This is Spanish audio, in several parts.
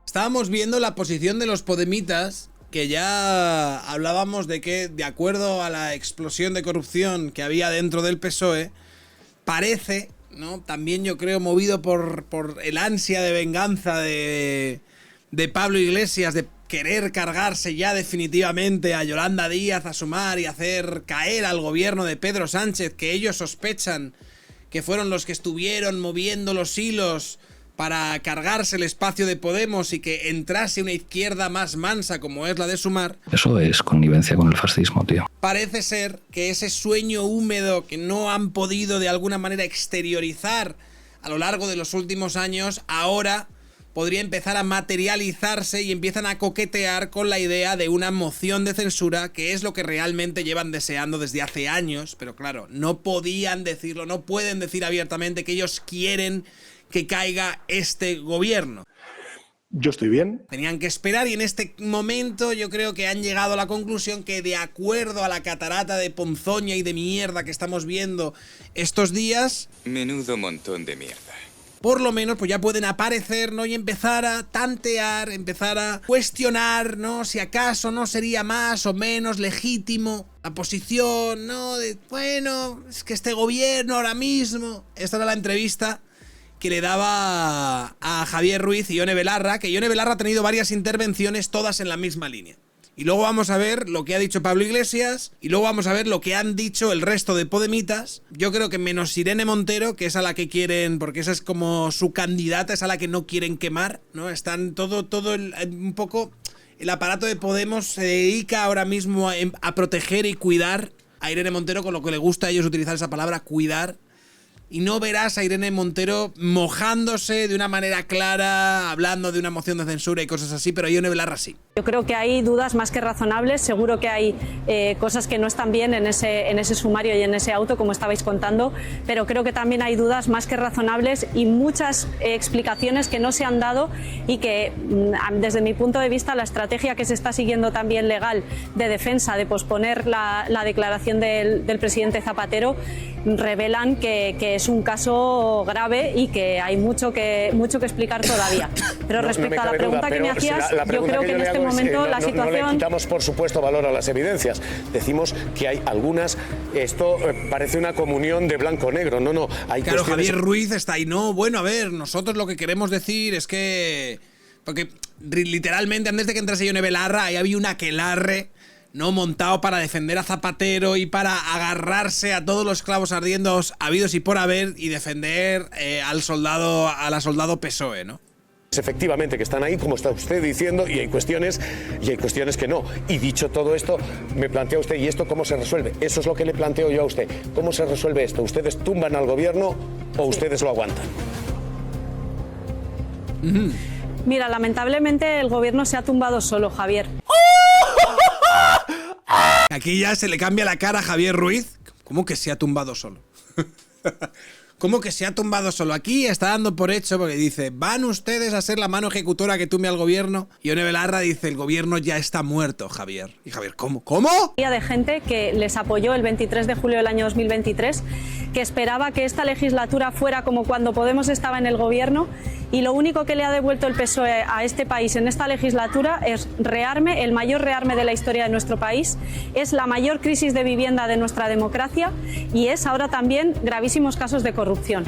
Estábamos viendo la posición de los podemitas, que ya hablábamos de que, de acuerdo a la explosión de corrupción que había dentro del PSOE, parece, ¿no? También yo creo movido por el ansia de venganza de Pablo Iglesias, de querer cargarse ya definitivamente a Yolanda Díaz, a Sumar y hacer caer al gobierno de Pedro Sánchez, que ellos sospechan que fueron los que estuvieron moviendo los hilos para cargarse el espacio de Podemos y que entrase una izquierda más mansa como es la de Sumar. Eso es connivencia con el fascismo, tío. Parece ser que ese sueño húmedo que no han podido de alguna manera exteriorizar a lo largo de los últimos años, ahora podría empezar a materializarse y empiezan a coquetear con la idea de una moción de censura, que es lo que realmente llevan deseando desde hace años, pero claro, no podían decirlo, no pueden decir abiertamente que ellos quieren que caiga este gobierno. Yo estoy bien. Tenían que esperar y en este momento yo creo que han llegado a la conclusión que, de acuerdo a la catarata de ponzoña y de mierda que estamos viendo estos días, menudo montón de mierda, por lo menos pues ya pueden aparecer, ¿no? Y empezar a tantear, empezar a cuestionar, ¿no? Si acaso no sería más o menos legítimo la posición, ¿no? De, bueno, es que este gobierno ahora mismo... Esta era la entrevista que le daba a Javier Ruiz y Ione Belarra, que Ione Belarra ha tenido varias intervenciones, todas en la misma línea. Y luego vamos a ver lo que ha dicho Pablo Iglesias, y luego vamos a ver lo que han dicho el resto de podemitas. Yo creo que menos Irene Montero, que es a la que quieren, porque esa es como su candidata, es a la que no quieren quemar, ¿no? Están un poco... El aparato de Podemos se dedica ahora mismo a proteger y cuidar a Irene Montero, con lo que le gusta a ellos utilizar esa palabra, cuidar. Y no verás a Irene Montero mojándose de una manera clara, hablando de una moción de censura y cosas así, pero Ione Belarra sí. Yo creo que hay dudas más que razonables, seguro que hay cosas que no están bien en ese sumario y en ese auto, como estabais contando, pero creo que también hay dudas más que razonables y muchas explicaciones que no se han dado y que, desde mi punto de vista, la estrategia que se está siguiendo también legal de defensa, de posponer la declaración del presidente Zapatero, revelan que es un caso grave y que hay mucho que explicar todavía. Pero respecto a la pregunta que me hacías, yo creo que en este momento la situación... No le quitamos, por supuesto, valor a las evidencias. Decimos que hay algunas... Esto parece una comunión de blanco-negro. No, hay claro, cuestiones... Javier Ruiz está ahí. No, bueno, a ver, nosotros lo que queremos decir es que... Porque literalmente antes de que entrase Ione Belarra, ahí había un aquelarre, ¿no? Montado para defender a Zapatero y para agarrarse a todos los clavos ardiendo habidos y por haber y defender a la soldado PSOE, ¿no? Efectivamente que están ahí, como está usted diciendo, y hay cuestiones que no. Y dicho todo esto, me plantea usted, ¿y esto cómo se resuelve? Eso es lo que le planteo yo a usted. ¿Cómo se resuelve esto? ¿Ustedes tumban al gobierno o ustedes lo aguantan? Mira, lamentablemente el gobierno se ha tumbado solo, Javier. Aquí ya se le cambia la cara a Javier Ruiz. ¿Cómo que se ha tumbado solo? ¿Cómo que se ha tumbado solo? Aquí está dando por hecho, porque dice, ¿van ustedes a ser la mano ejecutora que tumbe al gobierno? Y Ione Belarra dice, el gobierno ya está muerto, Javier. Y Javier, ¿cómo? De gente que les apoyó el 23 de julio del año 2023, que esperaba que esta legislatura fuera como cuando Podemos estaba en el gobierno, y lo único que le ha devuelto el PSOE a este país en esta legislatura es rearme, el mayor rearme de la historia de nuestro país, es la mayor crisis de vivienda de nuestra democracia y es ahora también gravísimos casos de corrupción.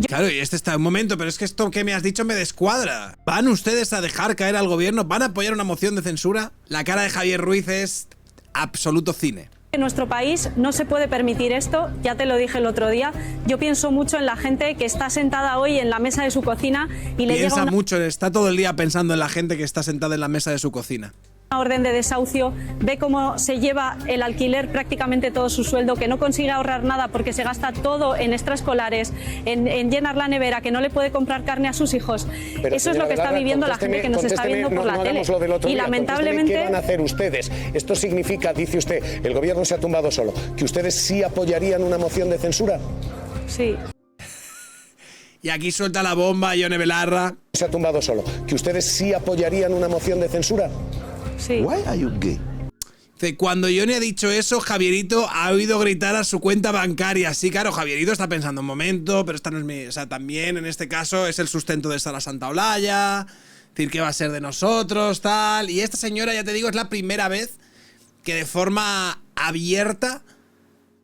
Claro, y este está un momento, pero es que esto que me has dicho me descuadra. ¿Van ustedes a dejar caer al gobierno? ¿Van a apoyar una moción de censura? La cara de Javier Ruiz es absoluto cine. En nuestro país no se puede permitir esto, ya te lo dije el otro día. Yo pienso mucho en la gente que está sentada hoy en la mesa de su cocina y le llega mucho, está todo el día pensando en la gente que está sentada en la mesa de su cocina. Una orden de desahucio, ve cómo se lleva el alquiler prácticamente todo su sueldo, que no consigue ahorrar nada porque se gasta todo en extraescolares, en llenar la nevera, que no le puede comprar carne a sus hijos. Pero, eso es lo que está viviendo la gente que nos está viendo por la tele. Y lamentablemente... ¿Qué van a hacer ustedes? Esto significa, dice usted, el gobierno se ha tumbado solo, que ustedes sí apoyarían una moción de censura. Sí. Y aquí suelta la bomba Ione Belarra. Se ha tumbado solo, que ustedes sí apoyarían una moción de censura. Sí. Why are you gay? Cuando Ione ha dicho eso, Javierito ha oído gritar a su cuenta bancaria. Sí, claro, Javierito está pensando un momento, pero esta no es mi... O sea, también en este caso es el sustento de Sara Santaolalla. decir que va a ser de nosotros, tal. Y esta señora, ya te digo, es la primera vez que de forma abierta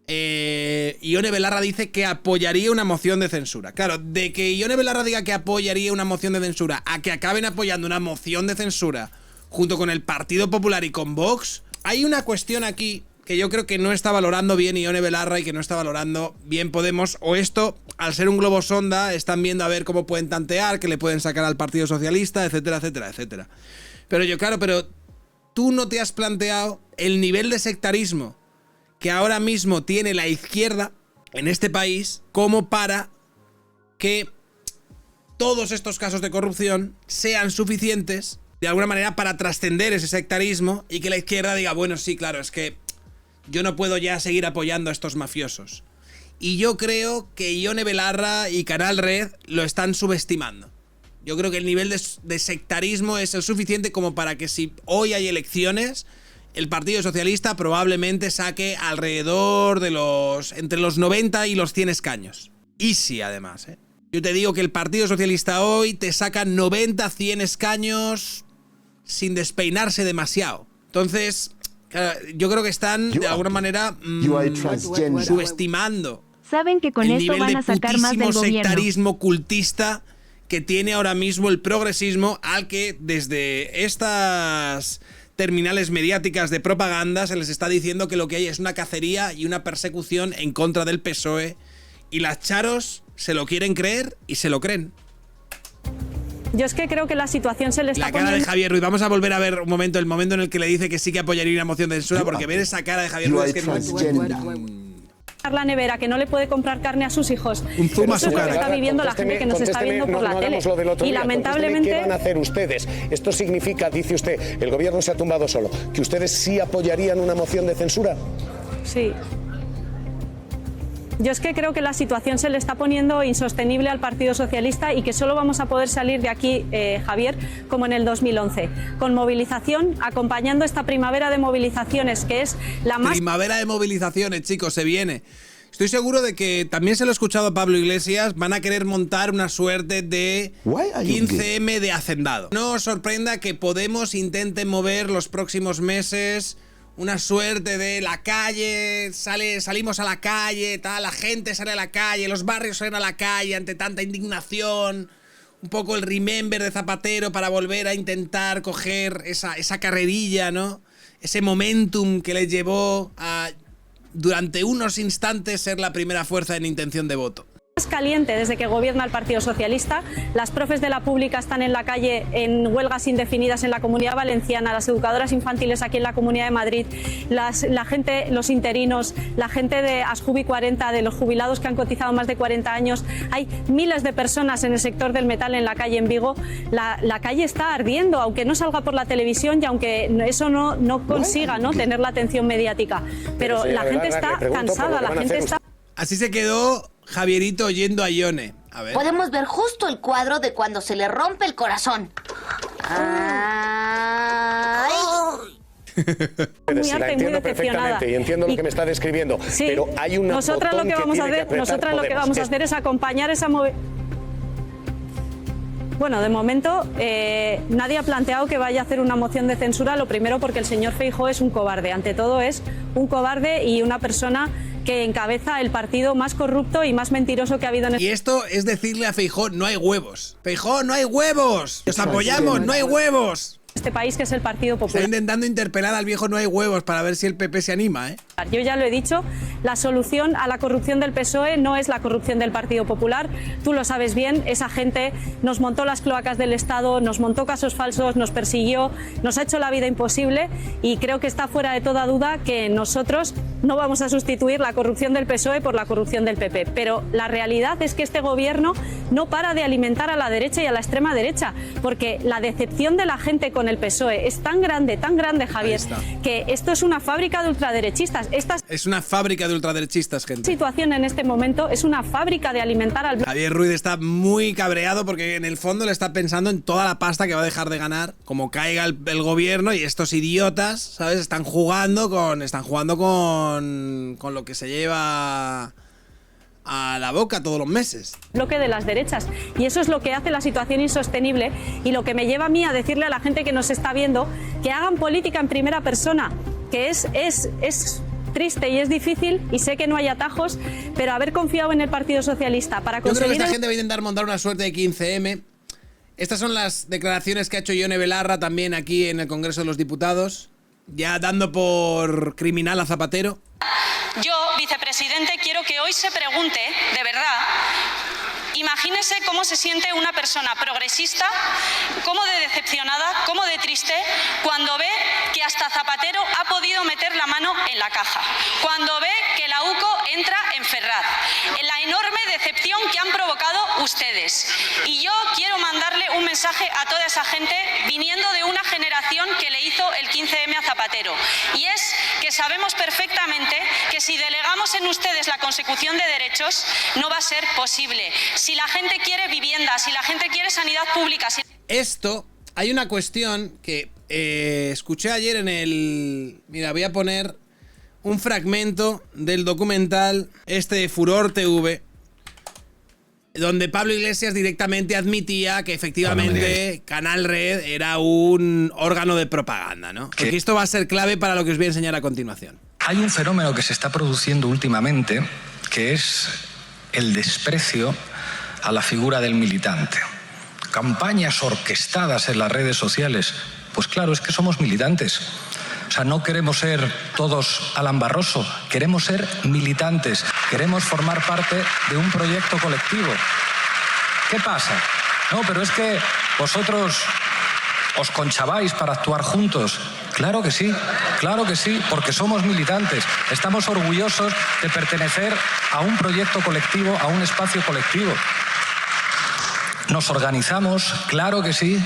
Ione Belarra dice que apoyaría una moción de censura. Claro, de que Ione Belarra diga que apoyaría una moción de censura a que acaben apoyando una moción de censura junto con el Partido Popular y con Vox, hay una cuestión aquí que yo creo que no está valorando bien Ione Belarra y que no está valorando bien Podemos, o esto, al ser un globo sonda, están viendo a ver cómo pueden tantear, que le pueden sacar al Partido Socialista, etcétera, etcétera, etcétera. Pero pero tú no te has planteado el nivel de sectarismo que ahora mismo tiene la izquierda en este país como para que todos estos casos de corrupción sean suficientes de alguna manera para trascender ese sectarismo y que la izquierda diga, bueno, sí, claro, es que yo no puedo ya seguir apoyando a estos mafiosos. Y yo creo que Ione Belarra y Canal Red lo están subestimando. Yo creo que el nivel de sectarismo es el suficiente como para que si hoy hay elecciones, el Partido Socialista probablemente saque alrededor de entre los 90 y los 100 escaños. Y sí, además, ¿eh? Yo te digo que el Partido Socialista hoy te saca 90, 100 escaños sin despeinarse demasiado. Entonces, claro, yo creo que están de alguna manera subestimando. Saben que con esto van a sacar más del gobierno. Sectarismo cultista que tiene ahora mismo el progresismo, al que desde estas terminales mediáticas de propaganda se les está diciendo que lo que hay es una cacería y una persecución en contra del PSOE, y las charos se lo quieren creer y se lo creen. Yo es que creo que la situación se le está poniendo... La cara de Javier Ruiz, vamos a volver a ver un momento, el momento en el que le dice que sí que apoyaría una moción de censura, porque ver esa cara de Javier Ruiz es que la nevera, que no le puede comprar carne a sus hijos. Un zoom a Eso su es lo cara. que está viviendo la gente que nos está viendo por la tele. Y lamentablemente... ¿Qué van a hacer ustedes? Esto significa, dice usted, el gobierno se ha tumbado solo, que ustedes sí apoyarían una moción de censura. Sí. Yo es que creo que la situación se le está poniendo insostenible al Partido Socialista y que solo vamos a poder salir de aquí, Javier, como en el 2011, con movilización, acompañando esta primavera de movilizaciones, que es la más... Primavera de movilizaciones, chicos, se viene. Estoy seguro de que, también se lo he escuchado a Pablo Iglesias, van a querer montar una suerte de 15M de hacendado. No os sorprenda que Podemos intente mover los próximos meses una suerte de la calle, salimos a la calle, tal, la gente sale a la calle, los barrios salen a la calle ante tanta indignación, un poco el remember de Zapatero para volver a intentar coger esa carrerilla, ¿no? Ese momentum que les llevó a, durante unos instantes, ser la primera fuerza en intención de voto. Más caliente desde que gobierna el Partido Socialista. Las profes de la pública están en la calle en huelgas indefinidas en la Comunidad Valenciana, las educadoras infantiles aquí en la Comunidad de Madrid, la gente, los interinos, la gente de Asjubi 40, de los jubilados que han cotizado más de 40 años. Hay miles de personas en el sector del metal en la calle en Vigo. La calle está ardiendo, aunque no salga por la televisión y aunque eso no consiga, ¿no?, tener la atención mediática. Pero la gente está cansada, la gente está... Así se quedó Javierito oyendo a Ione. A ver. Podemos ver justo el cuadro de cuando se le rompe el corazón. ¡Ay! Muy harta y muy decepcionada. Y entiendo lo que me está describiendo. Sí, pero hay una nosotras lo que vamos a hacer es acompañar esa Bueno, de momento nadie ha planteado que vaya a hacer una moción de censura, lo primero porque el señor Feijóo es un cobarde, ante todo es un cobarde y una persona que encabeza el partido más corrupto y más mentiroso que ha habido en el... Y esto es decirle a Feijóo, no hay huevos. Feijóo, no hay huevos. Os apoyamos, no hay huevos. Este país, que es el Partido Popular. Está intentando interpelar al viejo no hay huevos para ver si el PP se anima, ¿eh? Yo ya lo he dicho, la solución a la corrupción del PSOE no es la corrupción del Partido Popular. Tú lo sabes bien, esa gente nos montó las cloacas del Estado, nos montó casos falsos, nos persiguió, nos ha hecho la vida imposible y creo que está fuera de toda duda que nosotros no vamos a sustituir la corrupción del PSOE por la corrupción del PP. Pero la realidad es que este gobierno no para de alimentar a la derecha y a la extrema derecha, porque la decepción de la gente con el PSOE es tan grande, Javier, que esto es una fábrica de ultraderechistas. Es una fábrica de ultraderechistas, gente. La situación en este momento es una fábrica de alimentar al... Javier Ruiz está muy cabreado porque en el fondo le está pensando en toda la pasta que va a dejar de ganar como caiga el gobierno, y estos idiotas, ¿sabes? Están jugando con lo que se lleva a la boca todos los meses. Bloque de las derechas. Y eso es lo que hace la situación insostenible y lo que me lleva a mí a decirle a la gente que nos está viendo que hagan política en primera persona, que es triste y es difícil y sé que no hay atajos, pero haber confiado en el Partido Socialista para conseguir... Yo creo que esta gente va a intentar montar una suerte de 15M. Estas son las declaraciones que ha hecho Ione Belarra también aquí en el Congreso de los Diputados, ya dando por criminal a Zapatero. Yo, vicepresidente, quiero que hoy se pregunte, de verdad, imagínese cómo se siente una persona progresista, cómo de decepcionada, cómo de triste, cuando ve que hasta Zapatero ha podido meter la mano en la caja, cuando ve que la UCO entra en Ferraz, en la enorme decepción que han provocado ustedes. Y yo quiero mandarle un mensaje a toda esa gente viniendo de una generación que le hizo el 15M a Zapatero. Y es que sabemos perfectamente que si delegamos en ustedes la consecución de derechos, no va a ser posible. Si la gente quiere vivienda, si la gente quiere sanidad pública... Esto, hay una cuestión que escuché ayer en el... Mira, voy a poner un fragmento del documental de Furor TV, donde Pablo Iglesias directamente admitía que efectivamente Canal Red era un órgano de propaganda, ¿no? Porque esto va a ser clave para lo que os voy a enseñar a continuación. Hay un fenómeno que se está produciendo últimamente, que es el desprecio a la figura del militante. Campañas orquestadas en las redes sociales. Pues claro, es que somos militantes. O sea, no queremos ser todos Alan Barroso, queremos ser militantes, queremos formar parte de un proyecto colectivo. ¿Qué pasa? No, pero es que vosotros os conchabáis para actuar juntos. Claro que sí, porque somos militantes. Estamos orgullosos de pertenecer a un proyecto colectivo, a un espacio colectivo. Nos organizamos, claro que sí,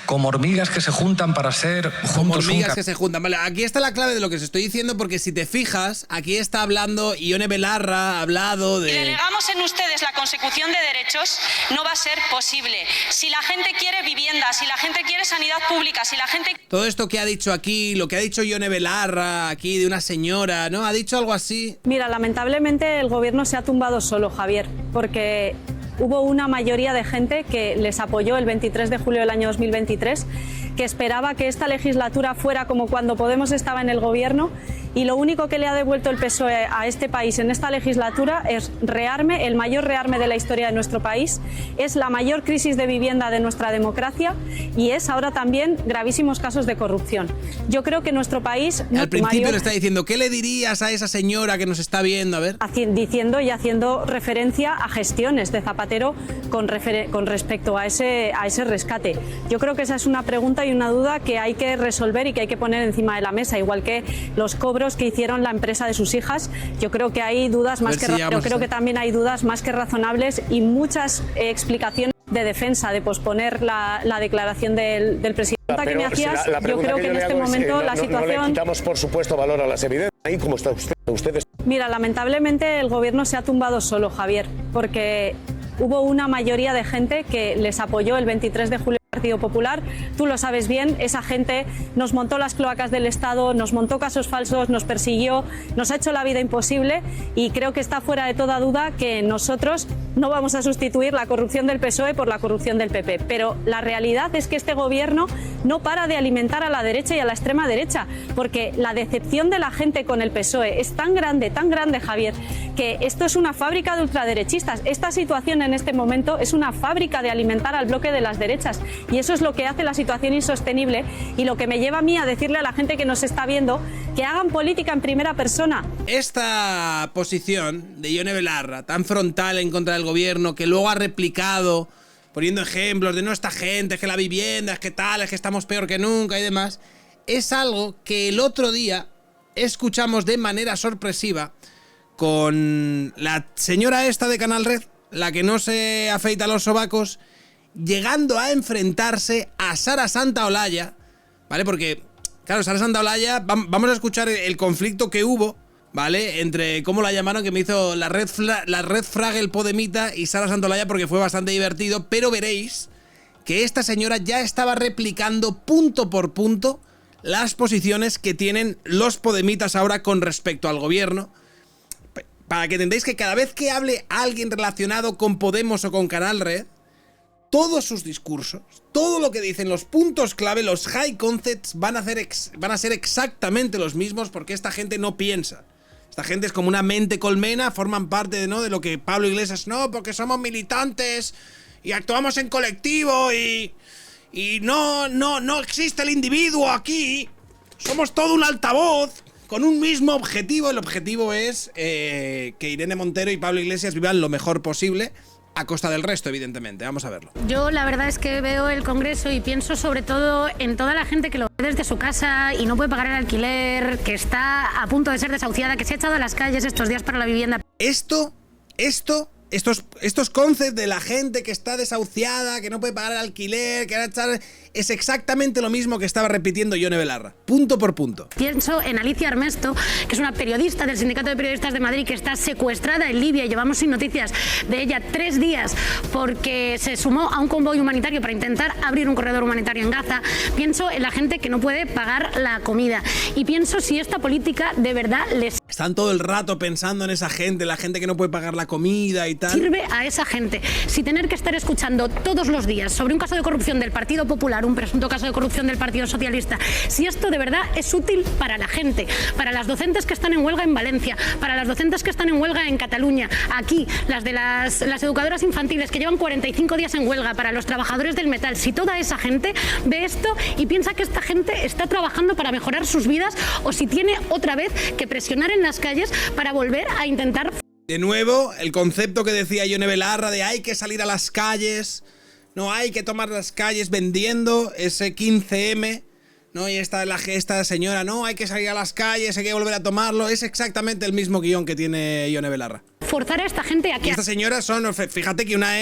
como hormigas que se juntan para ser juntos. Como hormigas que se juntan. Vale, aquí está la clave de lo que os estoy diciendo, porque si te fijas, aquí está hablando Ione Belarra, ha hablado de... Si delegamos en ustedes la consecución de derechos, no va a ser posible. Si la gente quiere vivienda, si la gente quiere sanidad pública, si la gente... Todo esto que ha dicho aquí, lo que ha dicho Ione Belarra aquí de una señora, ¿no? Ha dicho algo así. Mira, lamentablemente el gobierno se ha tumbado solo, Javier, porque... Hubo una mayoría de gente que les apoyó el 23 de julio del año 2023, que esperaba que esta legislatura fuera como cuando Podemos estaba en el gobierno, y lo único que le ha devuelto el PSOE a este país en esta legislatura es rearme, el mayor rearme de la historia de nuestro país, es la mayor crisis de vivienda de nuestra democracia y es ahora también gravísimos casos de corrupción. Yo creo que nuestro país... Al principio le está diciendo, ¿qué le dirías a esa señora que nos está viendo? A ver. Diciendo y haciendo referencia a gestiones de Zapatero con respecto a ese rescate. Yo creo que esa es una pregunta y una duda que hay que resolver y que hay que poner encima de la mesa, igual que los cobros que hicieron la empresa de sus hijas. Yo creo que hay dudas que también hay dudas más que razonables y muchas explicaciones de defensa de posponer la declaración del presidente que me hacías. Yo creo que en este momento la situación... No le quitamos, por supuesto, valor a las evidencias. Ahí como está ustedes. Mira, lamentablemente el gobierno se ha tumbado solo, Javier, porque hubo una mayoría de gente que les apoyó el 23 de julio. Partido Popular, tú lo sabes bien, esa gente nos montó las cloacas del Estado, nos montó casos falsos, nos persiguió, nos ha hecho la vida imposible y creo que está fuera de toda duda que nosotros no vamos a sustituir la corrupción del PSOE por la corrupción del PP. Pero la realidad es que este gobierno no para de alimentar a la derecha y a la extrema derecha, porque la decepción de la gente con el PSOE es tan grande, Javier, que esto es una fábrica de ultraderechistas. Esta situación en este momento es una fábrica de alimentar al bloque de las derechas. Y eso es lo que hace la situación insostenible y lo que me lleva a mí a decirle a la gente que nos está viendo que hagan política en primera persona. Esta posición de Ione Belarra, tan frontal en contra del gobierno, que luego ha replicado poniendo ejemplos de no, esta gente, es que la vivienda, es que tal, es que estamos peor que nunca y demás, es algo que el otro día escuchamos de manera sorpresiva con la señora esta de Canal Red, la que no se afeita los sobacos, llegando a enfrentarse a Sara Santaolalla, ¿vale? Porque, claro, Sara Santaolalla, vamos a escuchar el conflicto que hubo, ¿vale? Entre, ¿cómo la llamaron? Que me hizo la red Fraggle Podemita y Sara Santaolalla, porque fue bastante divertido, pero veréis que esta señora ya estaba replicando punto por punto las posiciones que tienen los podemitas ahora con respecto al gobierno. para que entendáis que cada vez que hable alguien relacionado con Podemos o con Canal Red, todos sus discursos, todo lo que dicen, los puntos clave, los high concepts van a ser exactamente los mismos, porque esta gente no piensa. Esta gente es como una mente colmena, forman parte ¿no? de lo que Pablo Iglesias, no, porque somos militantes y actuamos en colectivo y no existe el individuo aquí. Somos todo un altavoz con un mismo objetivo. El objetivo es que Irene Montero y Pablo Iglesias vivan lo mejor posible, a costa del resto, evidentemente. Vamos a verlo. Yo la verdad es que veo el Congreso y pienso sobre todo en toda la gente que lo ve desde su casa y no puede pagar el alquiler, que está a punto de ser desahuciada, que se ha echado a las calles estos días para la vivienda. Estos conceptos de la gente que está desahuciada, que no puede pagar el alquiler, que va a echar, es exactamente lo mismo que estaba repitiendo Ione Belarra, punto por punto. Pienso en Alicia Armesto, que es una periodista del Sindicato de Periodistas de Madrid, que está secuestrada en Libia y llevamos sin noticias de ella 3 días porque se sumó a un convoy humanitario para intentar abrir un corredor humanitario en Gaza. Pienso en la gente que no puede pagar la comida y pienso si esta política de verdad les... Están todo el rato pensando en esa gente, la gente que no puede pagar la comida y tal. Sirve a esa gente. Si tener que estar escuchando todos los días sobre un caso de corrupción del Partido Popular, un presunto caso de corrupción del Partido Socialista, si esto de verdad es útil para la gente, para las docentes que están en huelga en Valencia, para las docentes que están en huelga en Cataluña, aquí, las de las educadoras infantiles que llevan 45 días en huelga, para los trabajadores del metal, si toda esa gente ve esto y piensa que esta gente está trabajando para mejorar sus vidas o si tiene otra vez que presionar en las calles para volver a intentar... De nuevo, el concepto que decía Ione Belarra de hay que salir a las calles, no hay que tomar las calles vendiendo ese 15M, ¿no? Y esta señora, no, hay que salir a las calles, hay que volver a tomarlo, es exactamente el mismo guión que tiene Ione Belarra. Forzar a esta gente a que... Y estas señoras son, fíjate que una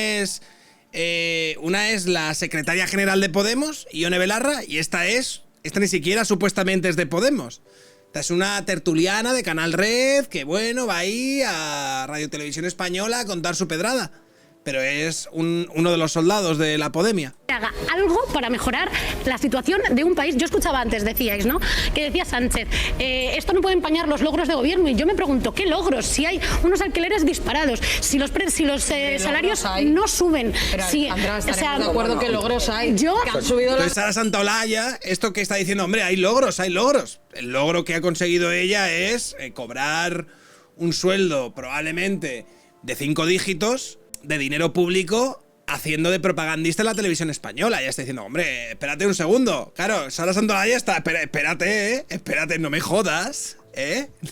es la secretaria general de Podemos, Ione Belarra, y esta ni siquiera supuestamente es de Podemos. Esta es una tertuliana de Canal Red que, bueno, va ahí a Radio Televisión Española a contar su pedrada. Pero es uno de los soldados de la Podemia. Haga algo para mejorar la situación de un país. Yo escuchaba antes, decíais, ¿no? Que decía Sánchez, esto no puede empañar los logros de gobierno. Y yo me pregunto, ¿qué logros? Si hay unos alquileres disparados, si los salarios no suben. Pero, si, Alejandra, estaremos de acuerdo que logros hay. Yo, que han subido Entonces Sara Santaolalla, esto que está diciendo, hombre, hay logros. El logro que ha conseguido ella es cobrar un sueldo probablemente de 5 dígitos de dinero público haciendo de propagandista en la televisión española. Ya está diciendo, hombre, espérate un segundo. Claro, Sara Santaolalla está... Espérate, no me jodas,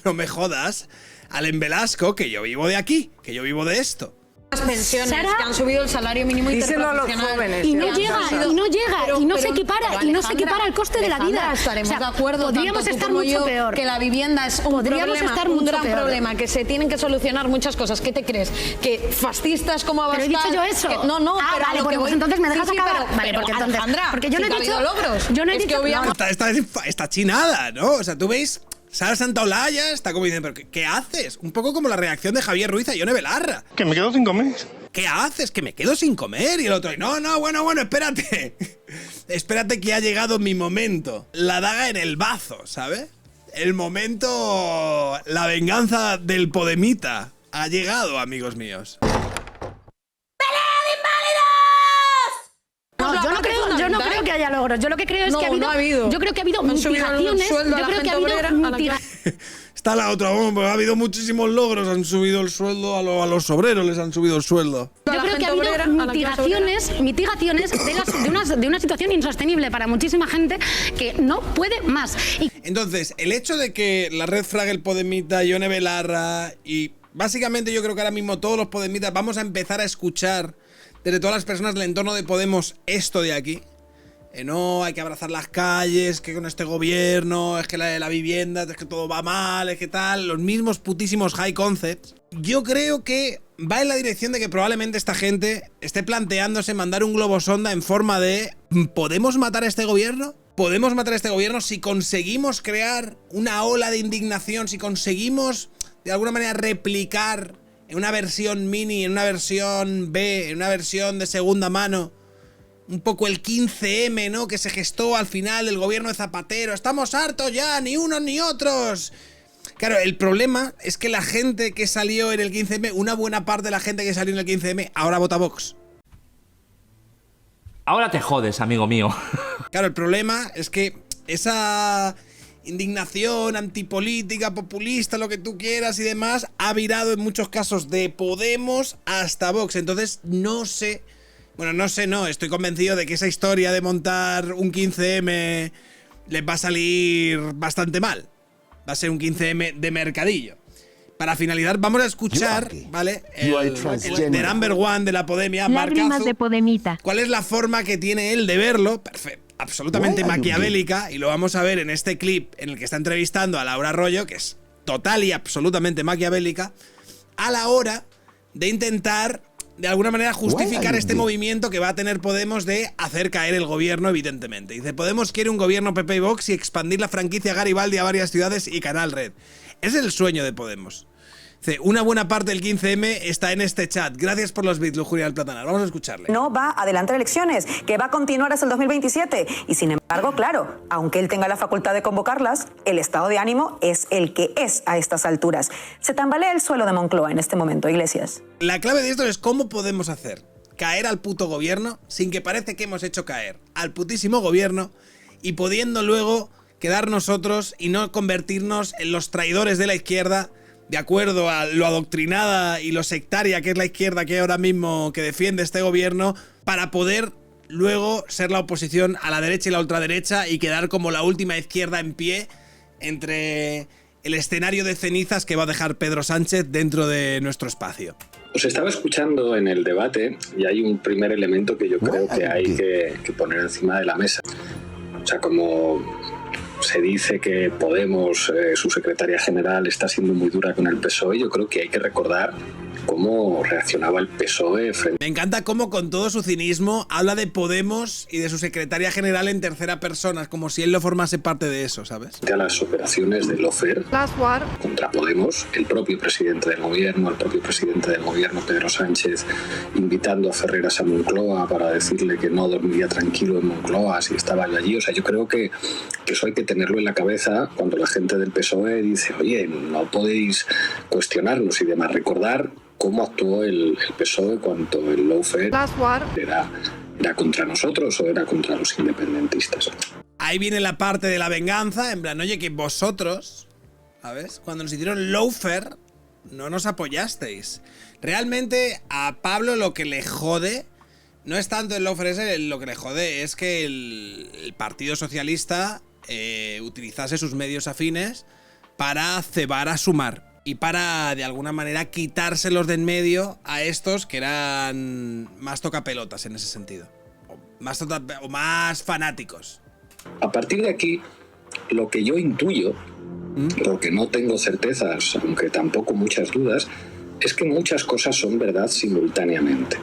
no me jodas. Alem Velasco, que yo vivo de aquí, que yo vivo de esto. Las pensiones, Sara, que han subido el salario mínimo interprofesional. Y no se equipara al coste de la vida. Estaremos de acuerdo, podríamos tanto tú estar como mucho yo, peor. que la vivienda es un gran problema, que se tienen que solucionar muchas cosas. ¿Qué te crees? Que fascistas como Abascal... Pero he dicho yo eso. Pero vale, pues entonces me dejas acabar. Pero Alejandra, porque yo no he dicho logros. Yo no he dicho Está chinada, ¿no? O sea, tú veis... Sara Santaolalla está como diciendo, ¿pero qué haces? Un poco como la reacción de Javier Ruiz a Ione Belarra. Que me quedo sin comer. ¿Qué haces? Que me quedo sin comer. Y el otro, bueno, espérate. Espérate que ha llegado mi momento. La daga en el bazo, ¿sabes? El momento... La venganza del Podemita ha llegado, amigos míos. Yo no creo que haya logros. Yo lo que creo es que ha habido. Yo creo que ha habido mitigaciones. Yo creo que ha habido mitigaciones. Está la otra, ha habido muchísimos logros. Han subido el sueldo a los obreros, les han subido el sueldo. Yo creo que ha habido mitigaciones de una situación insostenible para muchísima gente que no puede más. Entonces, el hecho de que la Red Fraggle Podemita, Ione Belarra y básicamente yo creo que ahora mismo todos los Podemitas vamos a empezar a escuchar desde todas las personas del entorno de Podemos esto de aquí. No, hay que abrazar las calles, que con este gobierno, es que la vivienda, es que todo va mal, es que tal, los mismos putísimos high concepts. Yo creo que va en la dirección de que probablemente esta gente esté planteándose mandar un globo sonda en forma de ¿podemos matar a este gobierno? ¿Podemos matar a este gobierno si conseguimos crear una ola de indignación, si conseguimos de alguna manera replicar en una versión mini, en una versión B, en una versión de segunda mano, un poco el 15M, ¿no? Que se gestó al final del gobierno de Zapatero. Estamos hartos ya, ni unos ni otros. Claro, el problema es que la gente que salió en el 15M, una buena parte de la gente que salió en el 15M, ahora vota Vox. Ahora te jodes, amigo mío. Claro, el problema es que esa indignación antipolítica, populista, lo que tú quieras y demás, ha virado en muchos casos de Podemos hasta Vox. Entonces, no sé... Bueno, no, estoy convencido de que esa historia de montar un 15M les va a salir bastante mal. Va a ser un 15M de mercadillo. Para finalizar, vamos a escuchar, ¿vale? El de number one de la Podemia, Lágrimas de Podemita. ¿Cuál es la forma que tiene él de verlo? Perfecto, absolutamente maquiavélica. Y lo vamos a ver en este clip en el que está entrevistando a Laura Royo, que es total y absolutamente maquiavélica, a la hora de intentar, de alguna manera, justificar este movimiento que va a tener Podemos de hacer caer el gobierno, evidentemente. Dice, Podemos quiere un gobierno PP y Vox y expandir la franquicia Garibaldi a varias ciudades y Canal Red. Es el sueño de Podemos. Dice, una buena parte del 15M está en este chat. Gracias por los bits, Lujuria del Platanar. Vamos a escucharle. No va a adelantar elecciones, que va a continuar hasta el 2027. Y sin embargo, claro, aunque él tenga la facultad de convocarlas, el estado de ánimo es el que es a estas alturas. Se tambalea el suelo de Moncloa en este momento, Iglesias. La clave de esto es cómo podemos hacer caer al puto gobierno sin que parezca que hemos hecho caer al putísimo gobierno y pudiendo luego quedar nosotros y no convertirnos en los traidores de la izquierda, de acuerdo a lo adoctrinada y lo sectaria que es la izquierda que ahora mismo que defiende este gobierno, para poder luego ser la oposición a la derecha y la ultraderecha y quedar como la última izquierda en pie entre el escenario de cenizas que va a dejar Pedro Sánchez dentro de nuestro espacio. Os estaba escuchando en el debate y hay un primer elemento que yo creo que hay que poner encima de la mesa. O sea, como se dice que Podemos, su secretaria general, está siendo muy dura con el PSOE, yo creo que hay que recordar cómo reaccionaba el PSOE frente... Me encanta cómo con todo su cinismo habla de Podemos y de su secretaria general en tercera persona, como si él lo formase parte de eso, ¿sabes? A las operaciones de Lofer contra Podemos, el propio presidente del gobierno, Pedro Sánchez, invitando a Ferreras a Moncloa para decirle que no dormiría tranquilo en Moncloa si estaba yo allí. O sea, yo creo que eso hay que tenerlo en la cabeza cuando la gente del PSOE dice, oye, no podéis cuestionarnos y demás. Recordar cómo actuó el PSOE cuando el lawfare era contra nosotros o era contra los independentistas. Ahí viene la parte de la venganza, en plan, oye, que vosotros, ¿sabes? Cuando nos hicieron lawfare, no nos apoyasteis. Realmente a Pablo lo que le jode no es tanto el lawfare ese, lo que le jode es que el Partido Socialista utilizase sus medios afines para cebar a Sumar y para, de alguna manera, quitárselos de en medio a estos que eran más tocapelotas en ese sentido. O más fanáticos. A partir de aquí, lo que yo intuyo, porque no tengo certezas, aunque tampoco muchas dudas, es que muchas cosas son verdad simultáneamente.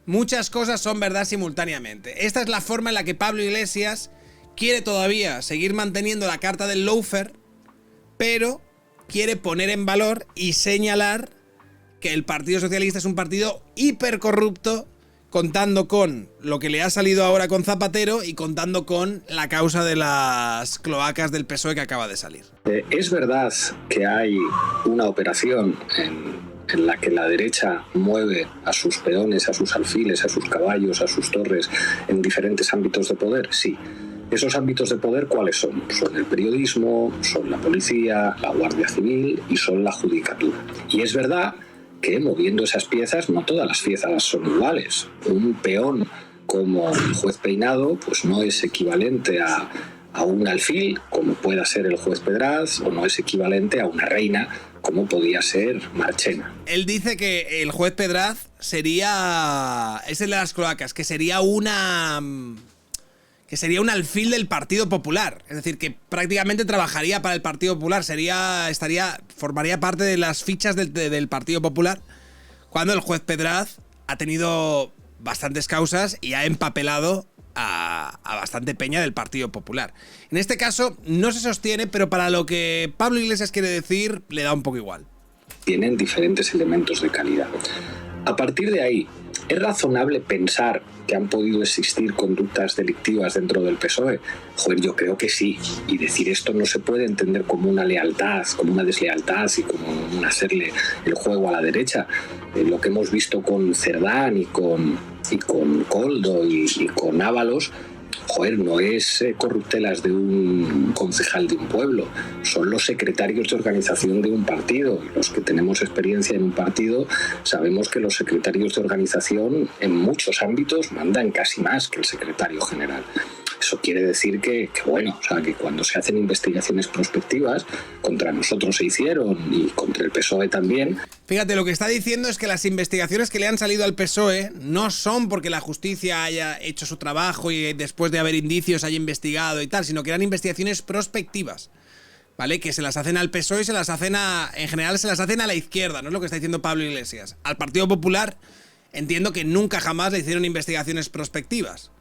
Muchas cosas son verdad simultáneamente. Esta es la forma en la que Pablo Iglesias quiere todavía seguir manteniendo la carta del lawfare, pero quiere poner en valor y señalar que el Partido Socialista es un partido hipercorrupto, contando con lo que le ha salido ahora con Zapatero y contando con la causa de las cloacas del PSOE que acaba de salir. Es verdad que hay una operación en la que la derecha mueve a sus peones, a sus alfiles, a sus caballos, a sus torres en diferentes ámbitos de poder, sí. ¿Esos ámbitos de poder cuáles son? Son el periodismo, son la policía, la Guardia Civil y son la judicatura. Y es verdad que moviendo esas piezas, no todas las piezas son iguales. Un peón como el juez Peinado pues no es equivalente a un alfil, como pueda ser el juez Pedraz, o no es equivalente a una reina, como podía ser Marchena. Él dice que el juez Pedraz sería... es el de las cloacas, que sería un alfil del Partido Popular. Es decir, que prácticamente trabajaría para el Partido Popular. Formaría parte de las fichas del Partido Popular. Cuando el juez Pedraz ha tenido bastantes causas y ha empapelado a bastante peña del Partido Popular. En este caso no se sostiene, pero para lo que Pablo Iglesias quiere decir, le da un poco igual. Tienen diferentes elementos de calidad. A partir de ahí, ¿Es razonable pensar que han podido existir conductas delictivas dentro del PSOE? Joder, yo creo que sí. Y decir esto no se puede entender como una lealtad, como una deslealtad y como un hacerle el juego a la derecha. Lo que hemos visto con Cerdán y con Koldo y con Ábalos, joder, no es corruptelas de un concejal de un pueblo, son los secretarios de organización de un partido. Los que tenemos experiencia en un partido sabemos que los secretarios de organización en muchos ámbitos mandan casi más que el secretario general. Eso quiere decir que cuando se hacen investigaciones prospectivas, contra nosotros se hicieron y contra el PSOE también. Fíjate, lo que está diciendo es que las investigaciones que le han salido al PSOE no son porque la justicia haya hecho su trabajo y después de haber indicios haya investigado y tal, sino que eran investigaciones prospectivas, ¿vale? Que se las hacen al PSOE y en general se las hacen a la izquierda, no es lo que está diciendo Pablo Iglesias. Al Partido Popular entiendo que nunca jamás le hicieron investigaciones prospectivas.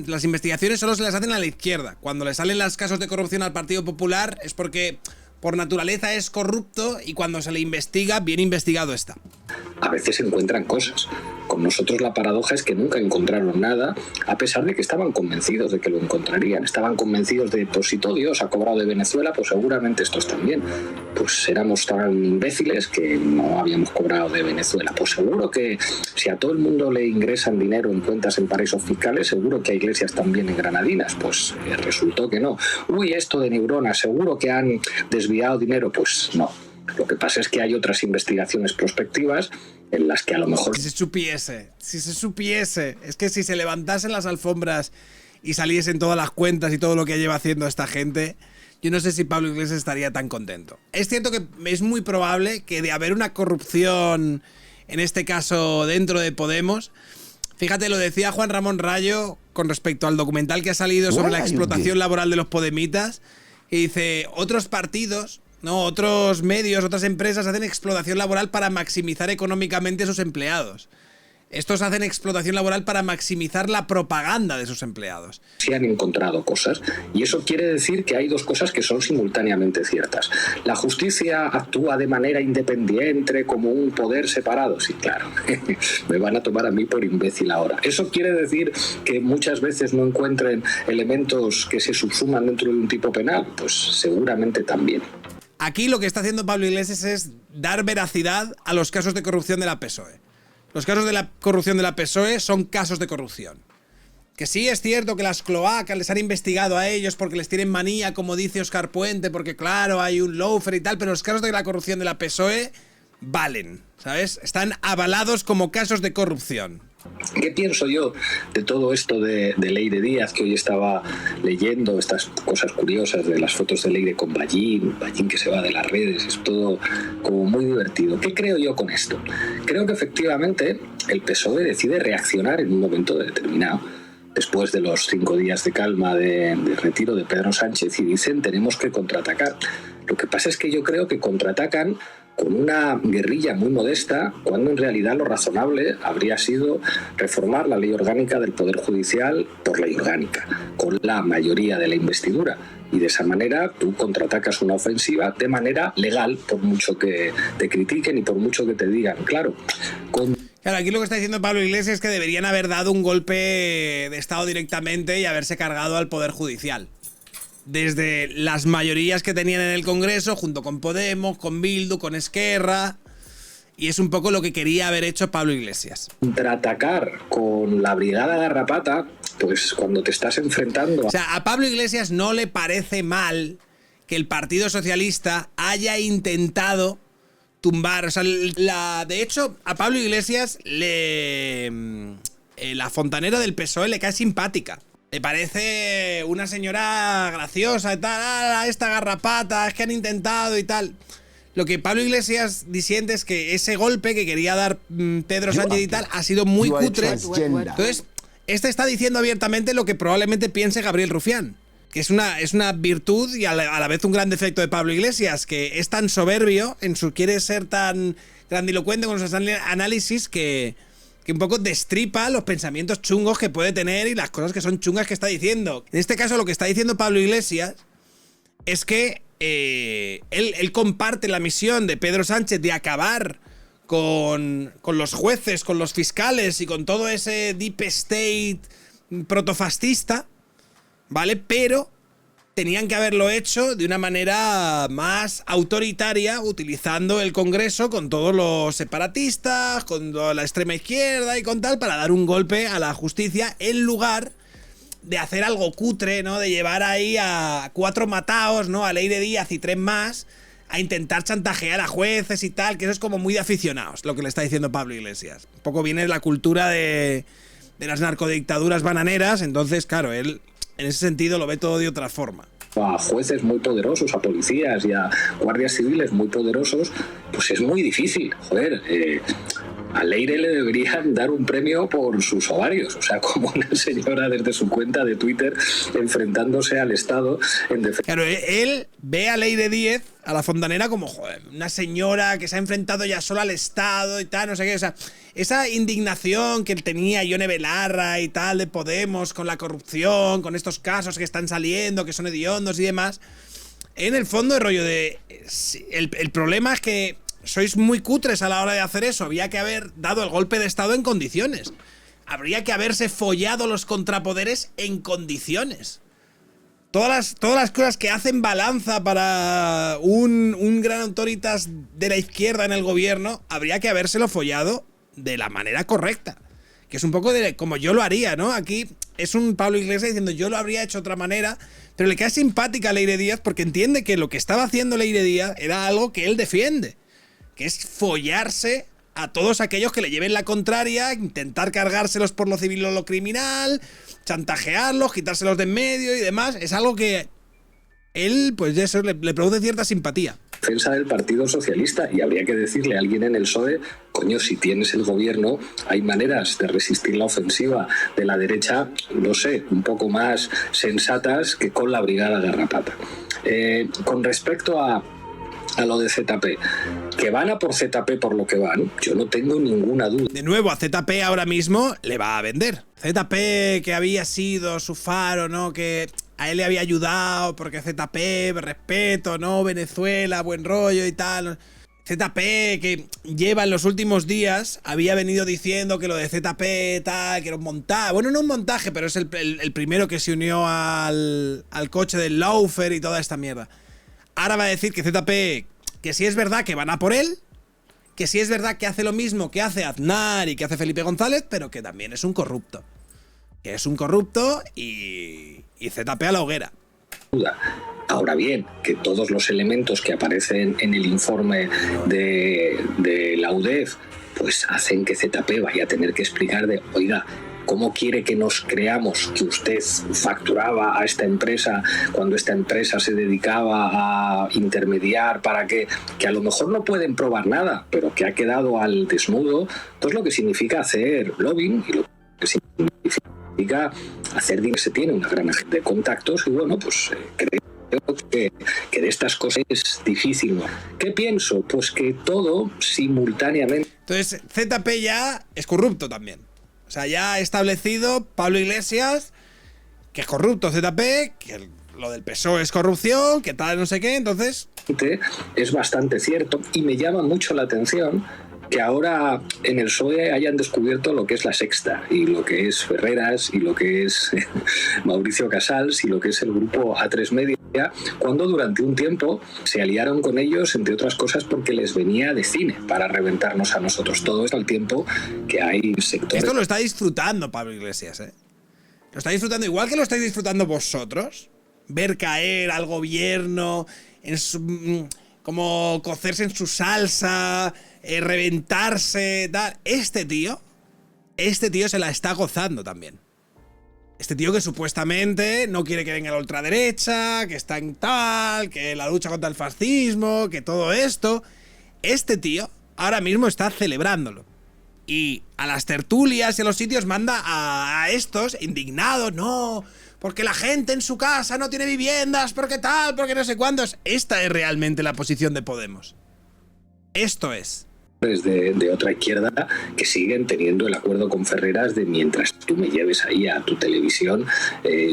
Las investigaciones solo se las hacen a la izquierda. Cuando le salen los casos de corrupción al Partido Popular es porque por naturaleza es corrupto y cuando se le investiga, bien investigado está. A veces encuentran cosas. Con nosotros la paradoja es que nunca encontraron nada, a pesar de que estaban convencidos de que lo encontrarían. Estaban convencidos de, pues si todo Dios ha cobrado de Venezuela, pues seguramente estos también. Pues éramos tan imbéciles que no habíamos cobrado de Venezuela. Pues seguro que si a todo el mundo le ingresan dinero en cuentas en paraísos fiscales, seguro que hay iglesias también en Granadinas. Pues resultó que no. Uy, esto de Neurona, seguro que han desviado dinero. Pues no. Lo que pasa es que hay otras investigaciones prospectivas en las que a lo mejor... Si se supiese, es que si se levantasen las alfombras y saliesen todas las cuentas y todo lo que lleva haciendo esta gente, yo no sé si Pablo Iglesias estaría tan contento. Es cierto que es muy probable que de haber una corrupción, en este caso dentro de Podemos, fíjate, lo decía Juan Ramón Rayo con respecto al documental que ha salido sobre la explotación laboral de los podemitas, y dice, otros partidos... No, otros medios, otras empresas hacen explotación laboral para maximizar económicamente a sus empleados. Estos hacen explotación laboral para maximizar la propaganda de sus empleados. Sí han encontrado cosas, y eso quiere decir que hay dos cosas que son simultáneamente ciertas. La justicia actúa de manera independiente, como un poder separado. Sí, claro, me van a tomar a mí por imbécil ahora. ¿Eso quiere decir que muchas veces no encuentren elementos que se subsuman dentro de un tipo penal? Pues seguramente también. Aquí lo que está haciendo Pablo Iglesias es dar veracidad a los casos de corrupción de la PSOE. Los casos de la corrupción de la PSOE son casos de corrupción. Que sí es cierto que las cloacas les han investigado a ellos porque les tienen manía, como dice Óscar Puente, porque claro, hay un lawfare y tal, pero los casos de la corrupción de la PSOE valen, ¿sabes? Están avalados como casos de corrupción. ¿Qué pienso yo de todo esto de Leire Díaz, que hoy estaba leyendo estas cosas curiosas de las fotos de Leire con Ballín que se va de las redes? Es todo como muy divertido. ¿Qué creo yo con esto? Creo que efectivamente el PSOE decide reaccionar en un momento determinado, después de los 5 días de calma de retiro de Pedro Sánchez, y dicen tenemos que contraatacar. Lo que pasa es que yo creo que contraatacan con una guerrilla muy modesta, cuando en realidad lo razonable habría sido reformar la ley orgánica del Poder Judicial por ley orgánica, con la mayoría de la investidura. Y de esa manera tú contraatacas una ofensiva de manera legal, por mucho que te critiquen y por mucho que te digan, claro. Claro, aquí lo que está diciendo Pablo Iglesias es que deberían haber dado un golpe de Estado directamente y haberse cargado al Poder Judicial. Desde las mayorías que tenían en el Congreso, junto con Podemos, con Bildu, con Esquerra. Y es un poco lo que quería haber hecho Pablo Iglesias. Contraatacar con la Brigada Garrapata, pues cuando te estás enfrentando... O sea, a Pablo Iglesias no le parece mal que el Partido Socialista haya intentado tumbar... O sea, de hecho, a Pablo Iglesias la fontanera del PSOE le cae simpática. Le parece una señora graciosa y tal, esta garrapata, es que han intentado y tal. Lo que Pablo Iglesias disiente es que ese golpe que quería dar Pedro Sánchez y tal ha sido muy cutre. Entonces, este está diciendo abiertamente lo que probablemente piense Gabriel Rufián, que es una virtud y a la vez un gran defecto de Pablo Iglesias, que es tan soberbio, quiere ser tan grandilocuente con sus análisis que un poco destripa los pensamientos chungos que puede tener y las cosas que son chungas que está diciendo. En este caso, lo que está diciendo Pablo Iglesias es que él comparte la misión de Pedro Sánchez de acabar con los jueces, con los fiscales y con todo ese deep state protofascista, ¿vale? Pero tenían que haberlo hecho de una manera más autoritaria, utilizando el Congreso con todos los separatistas, con toda la extrema izquierda y con tal, para dar un golpe a la justicia, en lugar de hacer algo cutre, ¿no? De llevar ahí a 4 mataos, ¿no? A Leire Díaz y 3 más, a intentar chantajear a jueces y tal, que eso es como muy de aficionados, lo que le está diciendo Pablo Iglesias. Un poco viene de la cultura de las narcodictaduras bananeras, entonces, claro, él en ese sentido lo ve todo de otra forma. A jueces muy poderosos, a policías y a guardias civiles muy poderosos, pues es muy difícil. Joder, a Leire le deberían dar un premio por sus ovarios, o sea, como una señora desde su cuenta de Twitter enfrentándose al Estado en defensa. Claro, él ve a Leire Díaz, a la fontanera, como, joder, una señora que se ha enfrentado ya sola al Estado y tal, no sé qué, o sea, esa indignación que tenía Ione Belarra y tal de Podemos con la corrupción, con estos casos que están saliendo, que son hediondos y demás, en el fondo el rollo de... El problema es que sois muy cutres a la hora de hacer eso. Había que haber dado el golpe de Estado en condiciones. Habría que haberse follado los contrapoderes en condiciones. Todas las cosas que hacen balanza para un gran autoritas de la izquierda en el gobierno, habría que habérselo follado de la manera correcta. Que es un poco de como yo lo haría, ¿no? Aquí es un Pablo Iglesias diciendo yo lo habría hecho de otra manera, pero le queda simpática a Leire Díaz porque entiende que lo que estaba haciendo Leire Díaz era algo que él defiende, que es follarse a todos aquellos que le lleven la contraria, intentar cargárselos por lo civil o lo criminal, chantajearlos, quitárselos de en medio y demás. Es algo que él, pues eso, le produce cierta simpatía. Defensa del Partido Socialista, y habría que decirle a alguien en el PSOE, coño, si tienes el gobierno, hay maneras de resistir la ofensiva de la derecha, no sé, un poco más sensatas que con la Brigada Garrapata. Con respecto a lo de ZP, que van a por ZP por lo que van, yo no tengo ninguna duda. De nuevo, a ZP ahora mismo le va a vender. ZP, que había sido su faro, ¿no? Que a él le había ayudado porque ZP, respeto, ¿no? Venezuela, buen rollo y tal. ZP, que lleva en los últimos días, había venido diciendo que lo de ZP, tal, que era un montaje. Bueno, no un montaje, pero es el primero que se unió al coche del Laufer y toda esta mierda. Ahora va a decir que ZP, que sí es verdad que van a por él, que sí es verdad que hace lo mismo que hace Aznar y que hace Felipe González, pero que también es un corrupto. Que es un corrupto y ZP a la hoguera. Ahora bien, que todos los elementos que aparecen en el informe de la UDEF pues hacen que ZP vaya a tener que explicar de, oiga, ¿cómo quiere que nos creamos que usted facturaba a esta empresa cuando esta empresa se dedicaba a intermediar para que a lo mejor no pueden probar nada, pero que ha quedado al desnudo? Entonces lo que significa hacer lobbying y lo que significa hacer dinero, se tiene una gran agenda de contactos y bueno, pues creo que de estas cosas es difícil, ¿no? ¿Qué pienso? Pues que todo simultáneamente... Entonces ZP ya es corrupto también. O sea, ya ha establecido Pablo Iglesias que es corrupto ZP, que lo del PSOE es corrupción, que tal, no sé qué, entonces... Es bastante cierto y me llama mucho la atención que ahora en el PSOE hayan descubierto lo que es la Sexta y lo que es Ferreras y lo que es Mauricio Casals y lo que es el grupo A3 Media, cuando durante un tiempo se aliaron con ellos, entre otras cosas, porque les venía de cine para reventarnos a nosotros. Todo esto al tiempo que hay sectores... Esto lo está disfrutando Pablo Iglesias, ¿eh? Lo está disfrutando igual que lo estáis disfrutando vosotros. Ver caer al gobierno, como cocerse en su salsa, reventarse, tal. Este tío se la está gozando también. Este tío que supuestamente no quiere que venga la ultraderecha, que está en tal, que la lucha contra el fascismo, que todo esto. Este tío ahora mismo está celebrándolo. Y a las tertulias y a los sitios manda a estos indignados, no, porque la gente en su casa no tiene viviendas, porque tal, porque no sé cuántos. Esta es realmente la posición de Podemos. Esto es. De otra izquierda que siguen teniendo el acuerdo con Ferreras de mientras tú me lleves ahí a tu televisión,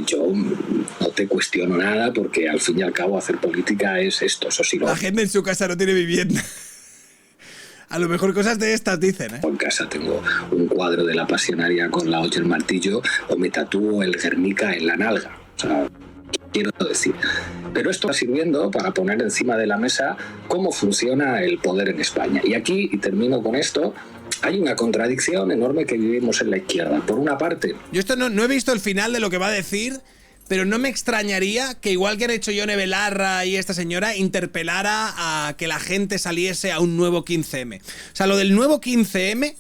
yo no te cuestiono nada porque al fin y al cabo hacer política es esto, eso sí. La gente en su casa no tiene vivienda. A lo mejor cosas de estas dicen, ¿eh? En casa tengo un cuadro de la Pasionaria con la hoz y el martillo, o me tatúo el Guernica en la nalga. O sea, quiero decir. Pero esto está sirviendo para poner encima de la mesa cómo funciona el poder en España. Y aquí, y termino con esto, hay una contradicción enorme que vivimos en la izquierda. Por una parte... Yo esto no he visto el final de lo que va a decir, pero no me extrañaría que, igual que han hecho Yone Belarra y esta señora, interpelara a que la gente saliese a un nuevo 15M. O sea, lo del nuevo 15M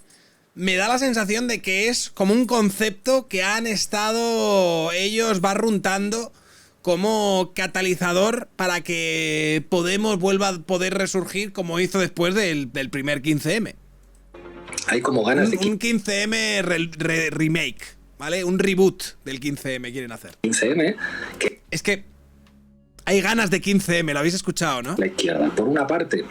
me da la sensación de que es como un concepto que han estado ellos barruntando como catalizador para que Podemos vuelva a poder resurgir como hizo después del primer 15M. Hay como ganas de... Un 15M remake, ¿vale? Un reboot del 15M quieren hacer. 15M, que... Es que hay ganas de 15M, lo habéis escuchado, ¿no? La izquierda, por una parte,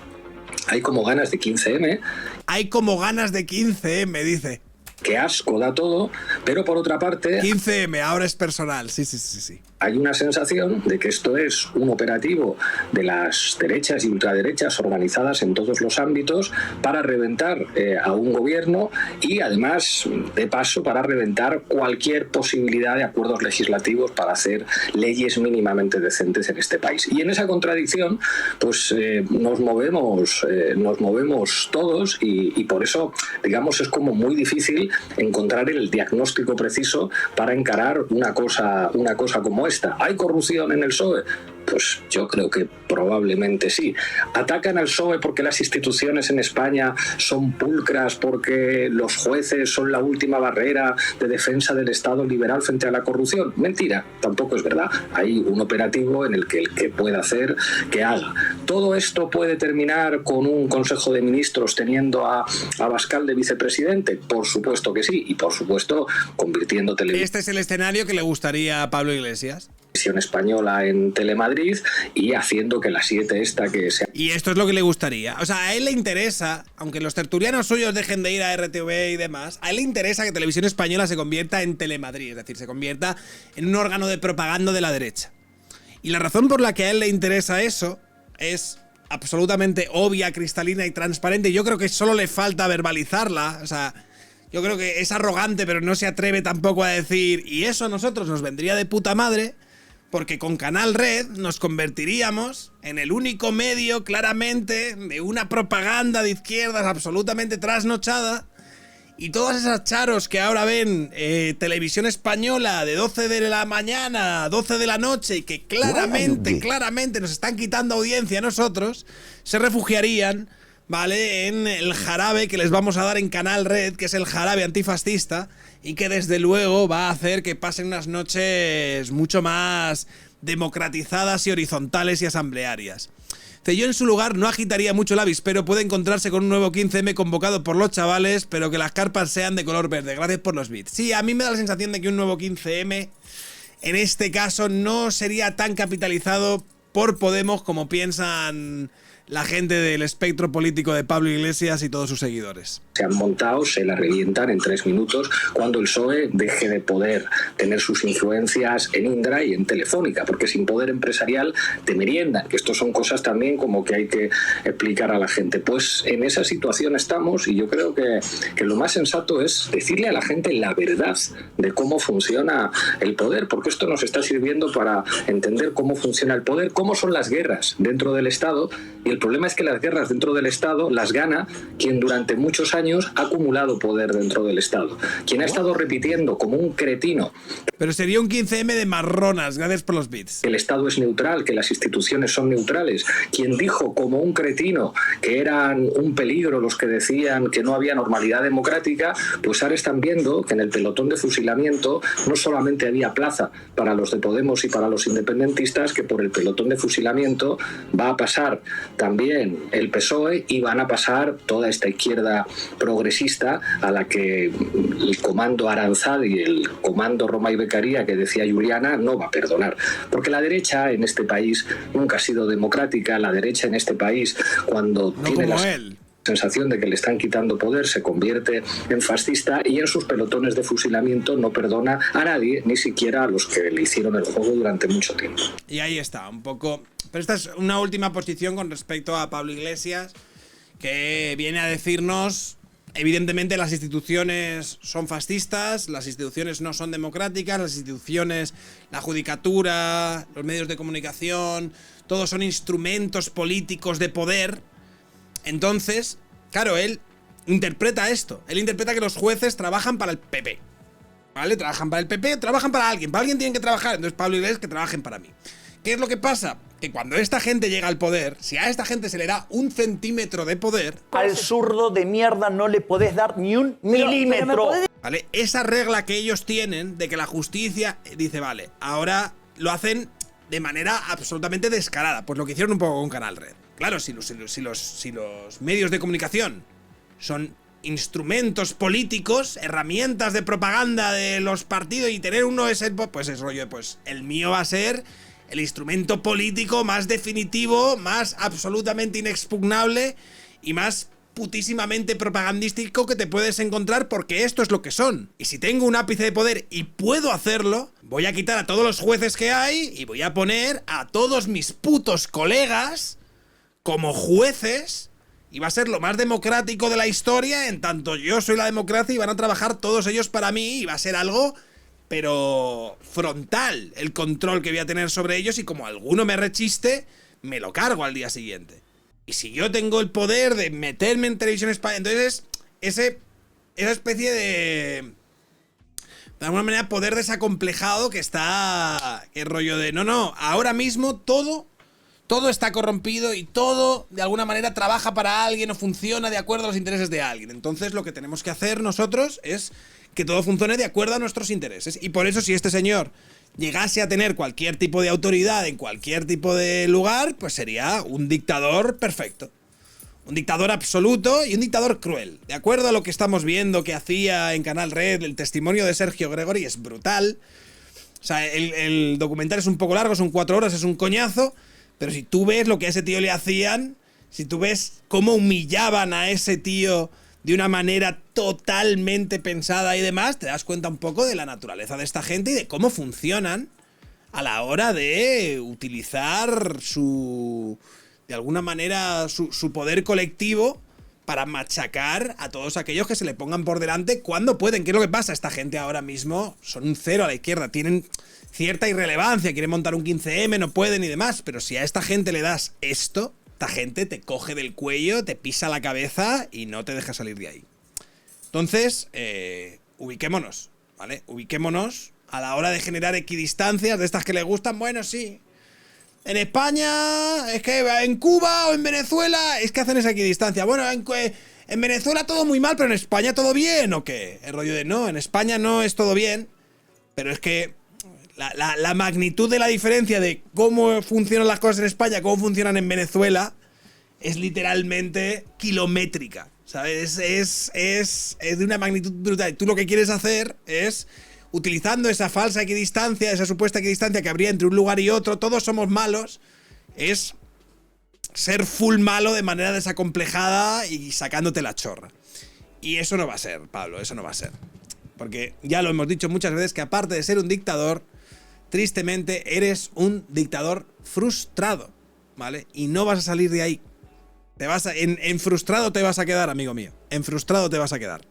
hay como ganas de 15M. Hay como ganas de 15M, dice. Que asco da todo, pero por otra parte... 15M, ahora es personal, sí. Hay una sensación de que esto es un operativo de las derechas y ultraderechas organizadas en todos los ámbitos para reventar a un gobierno y además, de paso, para reventar cualquier posibilidad de acuerdos legislativos para hacer leyes mínimamente decentes en este país. Y en esa contradicción, pues nos movemos todos y por eso, digamos, es como muy difícil encontrar el diagnóstico preciso para encarar una cosa como esta. ¿Hay corrupción en el PSOE? Pues yo creo que probablemente sí. ¿Atacan al PSOE porque las instituciones en España son pulcras, porque los jueces son la última barrera de defensa del Estado liberal frente a la corrupción? Mentira, tampoco es verdad. Hay un operativo en el que pueda hacer, que haga. ¿Todo esto puede terminar con un Consejo de Ministros teniendo a Abascal de vicepresidente? Por supuesto que sí, y por supuesto convirtiendo televisión. Este es el escenario que le gustaría a Pablo Iglesias. Española en Telemadrid y haciendo que la 7 esta que sea... Y esto es lo que le gustaría. O sea, a él le interesa, aunque los tertulianos suyos dejen de ir a RTV y demás, a él le interesa que Televisión Española se convierta en Telemadrid, es decir, se convierta en un órgano de propaganda de la derecha. Y la razón por la que a él le interesa eso es absolutamente obvia, cristalina y transparente. Yo creo que solo le falta verbalizarla. O sea, yo creo que es arrogante, pero no se atreve tampoco a decir, y eso a nosotros nos vendría de puta madre, porque con Canal Red nos convertiríamos en el único medio claramente de una propaganda de izquierdas absolutamente trasnochada, y todas esas charos que ahora ven Televisión Española de 12 de la mañana a 12 de la noche y que claramente nos están quitando audiencia a nosotros, se refugiarían, ¿vale?, en el jarabe que les vamos a dar en Canal Red, que es el jarabe antifascista, y que desde luego va a hacer que pasen unas noches mucho más democratizadas y horizontales y asamblearias. Yo en su lugar no agitaría mucho el avispero, puede encontrarse con un nuevo 15M convocado por los chavales, pero que las carpas sean de color verde. Gracias por los bits. Sí, a mí me da la sensación de que un nuevo 15M en este caso no sería tan capitalizado por Podemos como piensan la gente del espectro político de Pablo Iglesias y todos sus seguidores. Se han montado, se la revientan en 3 minutos cuando el PSOE deje de poder tener sus influencias en Indra y en Telefónica, porque sin poder empresarial te meriendan, que esto son cosas también como que hay que explicar a la gente. Pues en esa situación estamos y yo creo que lo más sensato es decirle a la gente la verdad de cómo funciona el poder, porque esto nos está sirviendo para entender cómo funciona el poder, cómo son las guerras dentro del Estado, y el problema es que las guerras dentro del Estado las gana quien durante muchos años ha acumulado poder dentro del Estado. Quien ha estado repitiendo como un cretino. Pero sería un 15M de marronas, gracias por los bits. Que el Estado es neutral, que las instituciones son neutrales. Quien dijo como un cretino que eran un peligro los que decían que no había normalidad democrática, pues ahora están viendo que en el pelotón de fusilamiento no solamente había plaza para los de Podemos y para los independentistas, que por el pelotón de fusilamiento va a pasar también el PSOE y van a pasar toda esta izquierda progresista a la que el comando Aranzadi y el comando Roma y Beccaria que decía Juliana no va a perdonar, porque la derecha en este país nunca ha sido democrática. La derecha en este país, cuando no tiene la sensación de que le están quitando poder, se convierte en fascista y en sus pelotones de fusilamiento no perdona a nadie, ni siquiera a los que le hicieron el juego durante mucho tiempo. Y ahí está, un poco... Pero esta es una última posición con respecto a Pablo Iglesias, que viene a decirnos, evidentemente las instituciones son fascistas, las instituciones no son democráticas, las instituciones, la judicatura, los medios de comunicación, todos son instrumentos políticos de poder. Entonces, claro, él interpreta esto. Él interpreta que los jueces trabajan para el PP. ¿Vale? Trabajan para el PP, trabajan para alguien. Para alguien tienen que trabajar. Entonces Pablo Iglesias, que trabajen para mí. ¿Qué es lo que pasa? Que cuando esta gente llega al poder, si a esta gente se le da 1 centímetro de poder... Al zurdo de mierda no le podés dar ni un milímetro. ¿Vale? Esa regla que ellos tienen de que la justicia dice, vale, ahora lo hacen de manera absolutamente descarada. Pues lo que hicieron un poco con Canal Red. Claro, si los medios de comunicación son instrumentos políticos, herramientas de propaganda de los partidos, y tener uno es el, pues es rollo, pues el mío va a ser el instrumento político más definitivo, más absolutamente inexpugnable y más putísimamente propagandístico que te puedes encontrar, porque esto es lo que son. Y si tengo un ápice de poder y puedo hacerlo, voy a quitar a todos los jueces que hay y voy a poner a todos mis putos colegas como jueces, y va a ser lo más democrático de la historia, en tanto yo soy la democracia, y van a trabajar todos ellos para mí, y va a ser algo, pero frontal, el control que voy a tener sobre ellos, y como alguno me rechiste, me lo cargo al día siguiente. Y si yo tengo el poder de meterme en televisión española, entonces esa especie de alguna manera, poder desacomplejado que está, que rollo de, no, ahora mismo todo está corrompido y todo de alguna manera trabaja para alguien o funciona de acuerdo a los intereses de alguien. Entonces lo que tenemos que hacer nosotros es que todo funcione de acuerdo a nuestros intereses. Y por eso, si este señor llegase a tener cualquier tipo de autoridad en cualquier tipo de lugar, pues sería un dictador perfecto. Un dictador absoluto y un dictador cruel. De acuerdo a lo que estamos viendo que hacía en Canal Red, el testimonio de Sergio Gregory es brutal. O sea, el documental es un poco largo, son 4 horas, es un coñazo. Pero si tú ves lo que a ese tío le hacían, si tú ves cómo humillaban a ese tío de una manera totalmente pensada y demás, te das cuenta un poco de la naturaleza de esta gente y de cómo funcionan a la hora de utilizar de alguna manera su poder colectivo para machacar a todos aquellos que se le pongan por delante cuando pueden. ¿Qué es lo que pasa? Esta gente ahora mismo son un cero a la izquierda, tienen cierta irrelevancia, quieren montar un 15M, no pueden y demás, pero si a esta gente le das esto, esta gente te coge del cuello, te pisa la cabeza y no te deja salir de ahí. Entonces, ubiquémonos, ¿vale? Ubiquémonos a la hora de generar equidistancias de estas que le gustan. Bueno, sí, en España, es que en Cuba o en Venezuela es que hacen esa equidistancia. Bueno, en Venezuela todo muy mal, pero en España todo bien, ¿o qué? El rollo de no, en España no es todo bien, pero es que la magnitud de la diferencia de cómo funcionan las cosas en España, cómo funcionan en Venezuela, es literalmente kilométrica, ¿sabes? Es de una magnitud brutal. Tú lo que quieres hacer es, utilizando esa falsa equidistancia, esa supuesta equidistancia que habría entre un lugar y otro, todos somos malos, es ser full malo de manera desacomplejada y sacándote la chorra. Y eso no va a ser, Pablo, eso no va a ser. Porque ya lo hemos dicho muchas veces que aparte de ser un dictador, tristemente eres un dictador frustrado, ¿vale? Y no vas a salir de ahí. En frustrado te vas a quedar, amigo mío. En frustrado te vas a quedar.